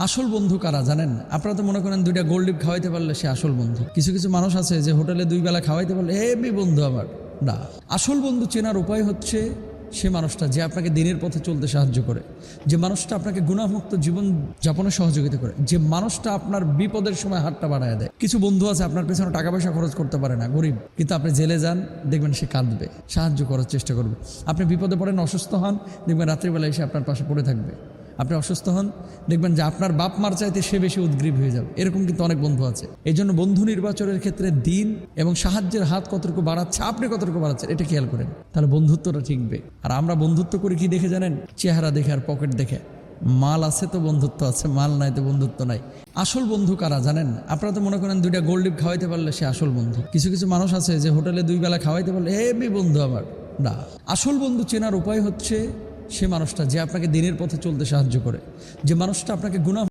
আসল বন্ধু কারা জানেন? আপনারা তো মনে করেন দুইটা গোল্ড ডিপ খাওয়াইতে পারলে সে আসল বন্ধু। কিছু কিছু মানুষ আছে যে হোটেলে 2 বেলা খাওয়াইতে পারলে হেবি বন্ধু আমার। না, আসল বন্ধু চেনার উপায় হচ্ছে সে মানুষটা যে আপনাকে দিনের পথে চলতে সাহায্য করে, যে মানুষটা আপনাকে গুনাহমুক্ত জীবন যাপনে সহযোগিতা করে, যে মানুষটা আপনার বিপদের সময় হাতটা বাড়ায় দেয়। কিছু বন্ধু আছে আপনার পেছনে টাকা পয়সা খরচ করতে পারে না, গরিব, কিন্তু আপনি জেলে যান দেখবেন সে কাঁদবে, সাহায্য করার চেষ্টা করবে। আপনি বিপদে পড়েন, অসুস্থ হন, দেখবেন রাত্রিবেলা এসে আপনার পাশে পড়ে থাকবে। আপনি অসুস্থ হন, দেখবেন যে আপনার বাপ মার চাইতে সে বেশি উদ্গ্রীব হয়ে যাবে। এরকম কিন্তু অনেক বন্ধু আছে। এই জন্য বন্ধু নির্বাচনের ক্ষেত্রে দিন এবং সাহায্যের হাত কতটুকু বাড়াচ্ছে, আপনি কতটুকু বাড়াচ্ছেন এটা খেয়াল করেন, তাহলে বন্ধুত্বটা ঠিকবে। আর আমরা বন্ধুত্ব করি কি দেখে জানেন? চেহারা দেখে আর পকেট দেখে। মাল আছে তো বন্ধুত্ব আছে, মাল নাই তো বন্ধুত্ব নাই। আসল বন্ধু কারা জানেন? আপনারা তো মনে করেন দুইটা গোল্ড ডিপ খাওয়াইতে পারলে সে আসল বন্ধু। কিছু কিছু মানুষ আছে যে হোটেলে 2 বেলা খাওয়াইতে পারলে হেবি বন্ধু আমার। না, আসল বন্ধু চেনার উপায় হচ্ছে সে মানুষটা যে আপনাকে দিনের পথে চলতে সাহায্য করে, যে মানুষটা আপনাকে গুনাহ